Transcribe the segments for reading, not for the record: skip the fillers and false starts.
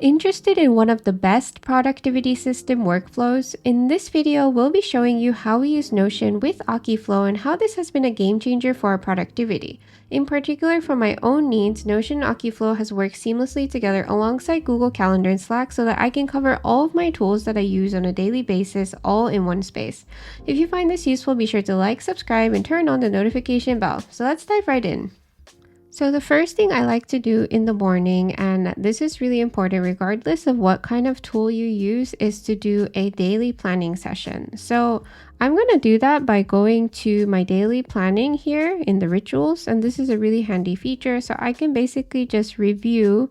Interested in one of the best productivity system workflows? In this video, we'll be showing you how we use Notion with Akiflow and how this has been a game changer for our productivity. In particular, for my own needs, Notion and Akiflow has worked seamlessly together alongside Google Calendar and Slack so that I can cover all of my tools that I use on a daily basis all in one space. If you find this useful, be sure to like, subscribe, and turn on the notification bell. So let's dive right in. So the first thing I like to do in the morning, and this is really important regardless of what kind of tool you use, is to do a daily planning session. So I'm going to do that by going to my daily planning here in the rituals, and this is a really handy feature. So I can basically just review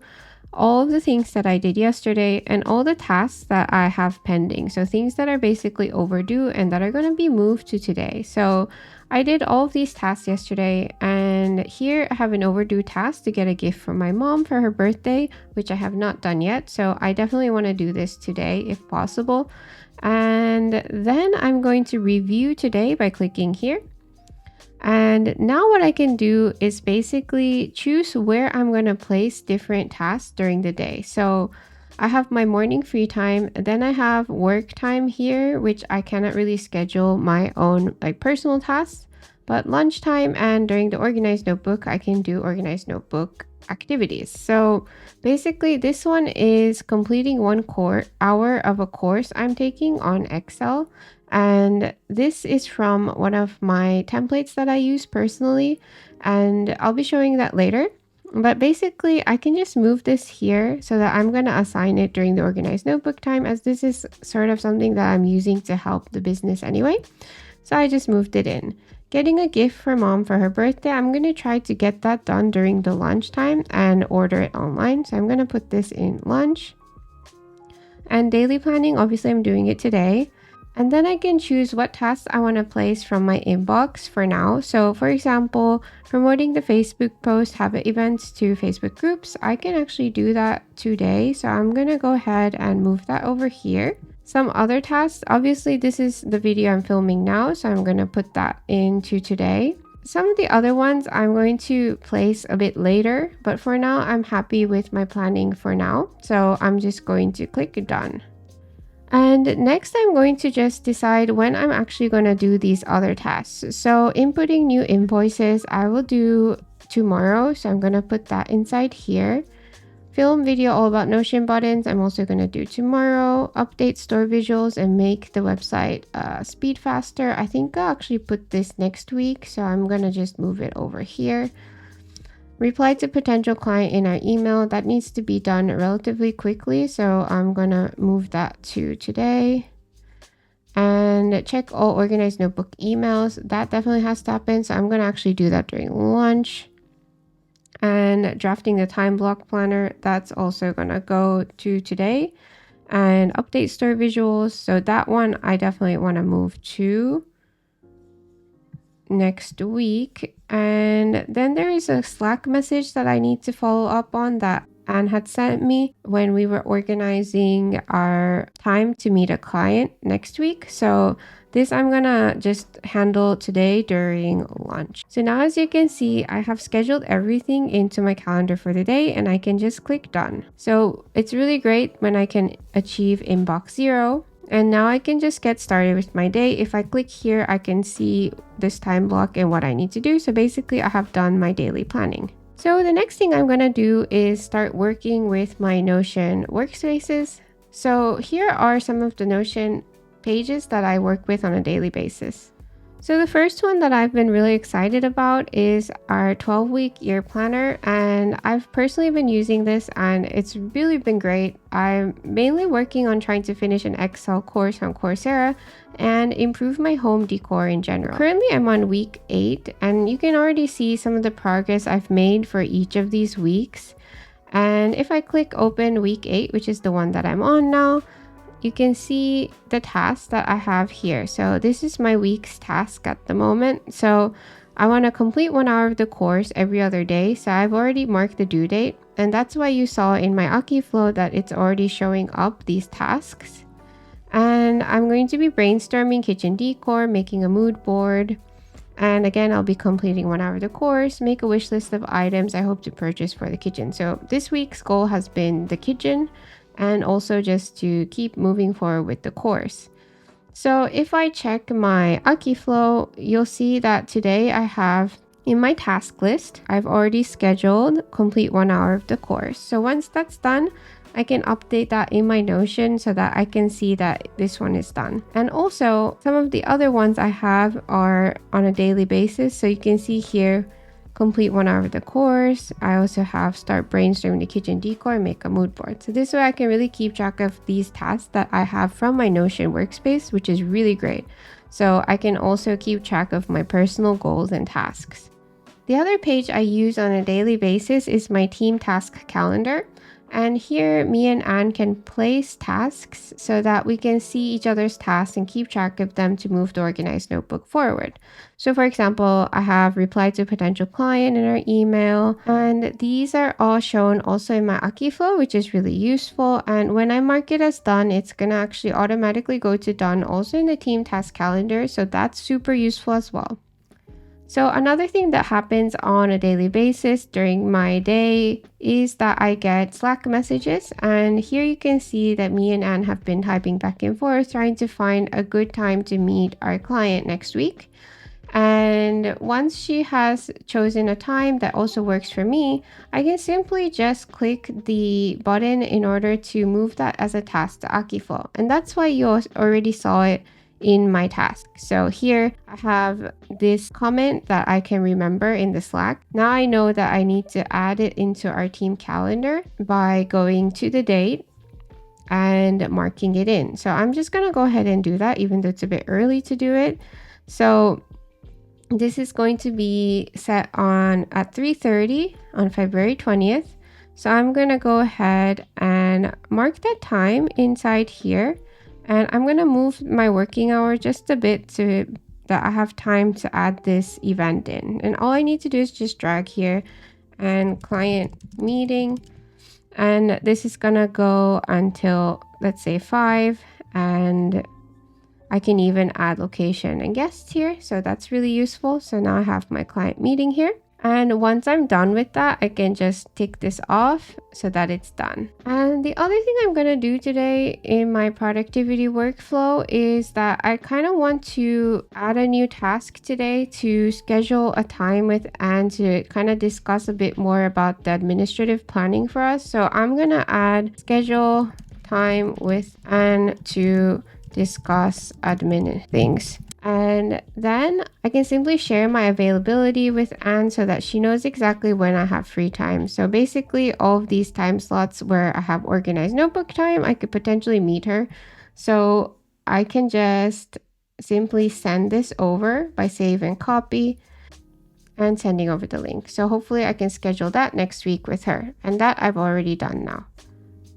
all of the things that I did yesterday and all the tasks that I have pending. So things that are basically overdue and that are going to be moved to today. So I did all of these tasks yesterday, and here I have an overdue task to get a gift from my mom for her birthday, which I have not done yet. So I definitely want to do this today if possible. And then I'm going to review today by clicking here. And now what I can do is basically choose where I'm going to place different tasks during the day. So I have my morning free time, then I have work time here, which I cannot really schedule my own personal tasks, but lunchtime and during the organized notebook, I can do organized notebook activities. So basically this one is completing 1 hour of a course I'm taking on Excel. And this is from one of my templates that I use personally, and I'll be showing that later. But basically, I can just move this here so that I'm going to assign it during the organized notebook time, as this is sort of something that I'm using to help the business anyway. So I just moved it in. Getting a gift for mom for her birthday, I'm going to try to get that done during the lunchtime and order it online. So I'm going to put this in lunch. And daily planning, obviously I'm doing it today. And then I can choose what tasks I want to place from my inbox for now. So for example, promoting the Facebook post, habit events to Facebook groups, I can actually do that today. So I'm going to go ahead and move that over here. Some other tasks, obviously this is the video I'm filming now, so I'm going to put that into today. Some of the other ones I'm going to place a bit later, but for now I'm happy with my planning for now. So I'm just going to click done. And next I'm going to just decide when I'm actually going to do these other tasks. So inputting new invoices, I will do tomorrow. So I'm going to put that inside here. Film video all about Notion buttons, I'm also going to do tomorrow. Update store visuals and make the website speed faster. I think I'll actually put this next week. So I'm going to just move it over here. Reply to potential client in our email, that needs to be done relatively quickly, so I'm gonna move that to today. And check all organized notebook emails, that definitely has to happen, so I'm gonna actually do that during lunch. And drafting the time block planner, that's also gonna go to today. And update store visuals, so that one I definitely want to move to next week. And then there is a Slack message that I need to follow up on that Anne had sent me when we were organizing our time to meet a client next week. So this I'm gonna just handle today during lunch. So now as you can see, I have scheduled everything into my calendar for the day and I can just click done. So it's really great when I can achieve inbox 0. And now I can just get started with my day. If I click here, I can see this time block and what I need to do. So basically I have done my daily planning. So the next thing I'm going to do is start working with my Notion workspaces. So here are some of the Notion pages that I work with on a daily basis. So the first one that I've been really excited about is our 12-week year planner, and I've personally been using this and it's really been great. I'm mainly working on trying to finish an Excel course on Coursera and improve my home decor in general. Currently I'm on week 8 and you can already see some of the progress I've made for each of these weeks. And if I click open week 8, which is the one that I'm on now, you can see the tasks that I have here. So this is my week's task at the moment. So I want to complete 1 hour of the course every other day. So I've already marked the due date. And that's why you saw in my Akiflow that it's already showing up these tasks. And I'm going to be brainstorming kitchen decor, making a mood board. And again, I'll be completing 1 hour of the course, make a wish list of items I hope to purchase for the kitchen. So this week's goal has been the kitchen. and also just to keep moving forward with the course. So if I check my Akiflow, you'll see that today I have in my task list, I've already scheduled complete 1 hour of the course. So once that's done, I can update that in my Notion so that I can see that this one is done. And also some of the other ones I have are on a daily basis. So you can see here, complete 1 hour of the course. I also have start brainstorming the kitchen decor and make a mood board. So this way I can really keep track of these tasks that I have from my Notion Workspace, which is really great. So I can also keep track of my personal goals and tasks. The other page I use on a daily basis is my team task calendar. And here me and Anne can place tasks so that we can see each other's tasks and keep track of them to move the organized notebook forward. So for example, I have replied to a potential client in our email, and these are all shown also in my Akiflow, which is really useful. And when I mark it as done, it's gonna actually automatically go to done also in the team task calendar. So that's super useful as well. So another thing that happens on a daily basis during my day is that I get Slack messages, and here you can see that me and Anne have been typing back and forth trying to find a good time to meet our client next week. And once she has chosen a time that also works for me, I can simply just click the button in order to move that as a task to Akiflow. And that's why you already saw it in my task. So here I have this comment that I can remember in the Slack. Now I know that I need to add it into our team calendar by going to the date and marking it in. So I'm just going to go ahead and do that, even though it's a bit early to do it. So this is going to be set on at 3:30 on February 20th. So I'm going to go ahead and mark that time inside here. And I'm going to move my working hour just a bit so that I have time to add this event in. And all I need to do is just drag here and client meeting. And this is going to go until, let's say, 5. And I can even add location and guests here. So that's really useful. So now I have my client meeting here. And once I'm done with that, I can just tick this off so that it's done. And the other thing I'm going to do today in my productivity workflow is that I kind of want to add a new task today to schedule a time with Anne to kind of discuss a bit more about the administrative planning for us. So I'm going to add schedule time with Anne to discuss admin things. And then I can simply share my availability with Anne so that she knows exactly when I have free time. So basically all of these time slots where I have organized notebook time, I could potentially meet her. So I can just simply send this over by save and copy and sending over the link. So hopefully I can schedule that next week with her, and that I've already done now.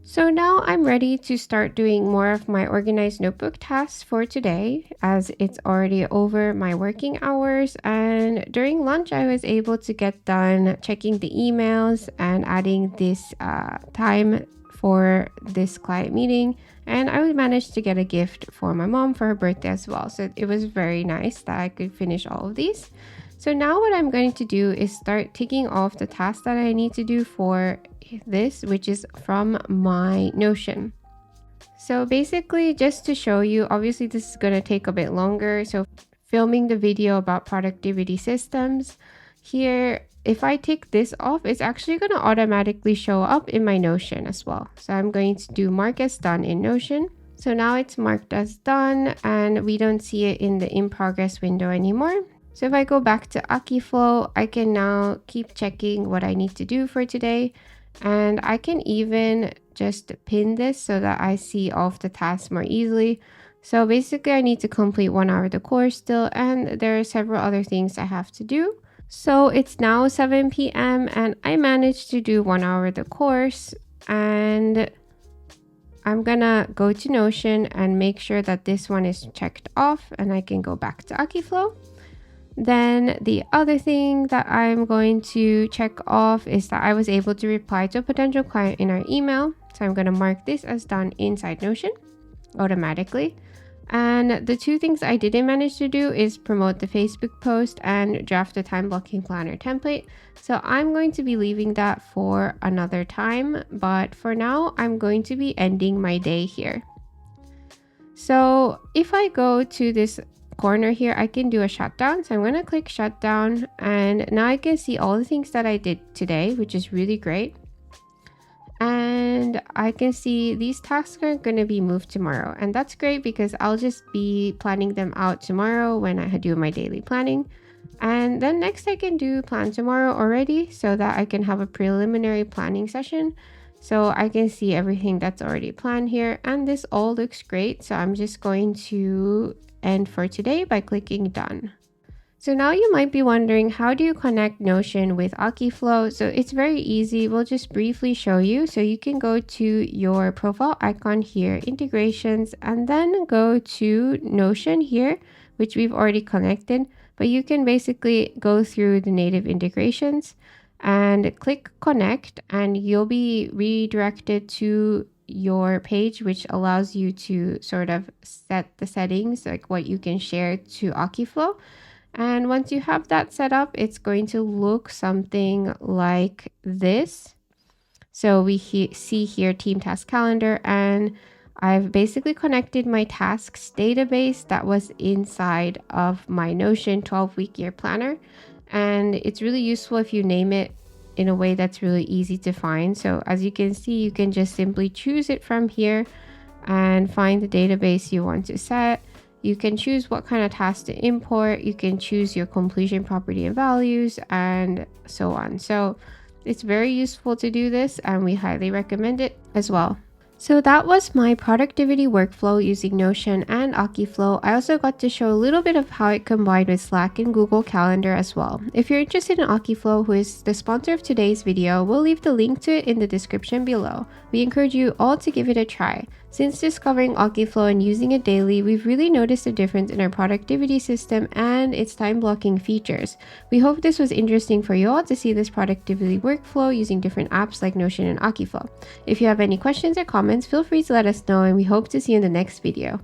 So now I'm ready to start doing more of my organized notebook tasks for today, as it's already over my working hours. And during lunch, I was able to get done checking the emails and adding this time for this client meeting. And I managed to get a gift for my mom for her birthday as well. So it was very nice that I could finish all of these. So now what I'm going to do is start ticking off the tasks that I need to do for this, which is from my Notion. So basically, just to show you, obviously this is going to take a bit longer. So filming the video about productivity systems here, if I tick this off, it's actually going to automatically show up in my Notion as well. So I'm going to do mark as done in Notion. So now it's marked as done and we don't see it in the in progress window anymore. So if I go back to Akiflow, I can now keep checking what I need to do for today. And I can even just pin this so that I see all of the tasks more easily. So basically I need to complete 1 hour of the course still, and there are several other things I have to do. So it's now 7 p.m. and I managed to do 1 hour of the course, and I'm gonna go to Notion and make sure that this one is checked off and I can go back to Akiflow. Then the other thing that I'm going to check off is that I was able to reply to a potential client in our email. So I'm going to mark this as done inside Notion automatically. And the two things I didn't manage to do is promote the Facebook post and draft the time blocking planner template. So I'm going to be leaving that for another time, but for now I'm going to be ending my day here. So if I go to this corner here, I can do a shutdown. So I'm going to click shutdown, and now I can see all the things that I did today, which is really great. And I can see these tasks are going to be moved tomorrow, and that's great because I'll just be planning them out tomorrow when I do my daily planning. And then next I can do plan tomorrow already, so that I can have a preliminary planning session, so I can see everything that's already planned here. And this all looks great, so I'm just going to end for today by clicking done. So now you might be wondering, how do you connect Notion with Akiflow? So it's very easy. We'll just briefly show you. So you can go to your profile icon here, integrations, and then go to Notion here, which we've already connected. But you can basically go through the native integrations and click connect, and you'll be redirected to your page, which allows you to sort of set the settings, like what you can share to Akiflow. And once you have that set up, it's going to look something like this. So we see here team task calendar, and I've basically connected my tasks database that was inside of my Notion 12-week year planner. And it's really useful if you name it in a way that's really easy to find. So as you can see, you can just simply choose it from here and find the database you want to set. You can choose what kind of task to import. You can choose your completion property and values, and so on. So it's very useful to do this, and we highly recommend it as well. So that was my productivity workflow using Notion and Akiflow. I also got to show a little bit of how it combined with Slack and Google Calendar as well. If you're interested in Akiflow, who is the sponsor of today's video, we'll leave the link to it in the description below. We encourage you all to give it a try. Since discovering Akiflow and using it daily, we've really noticed a difference in our productivity system and its time blocking features. We hope this was interesting for you all to see this productivity workflow using different apps like Notion and Akiflow. If you have any questions or comments, feel free to let us know, and we hope to see you in the next video.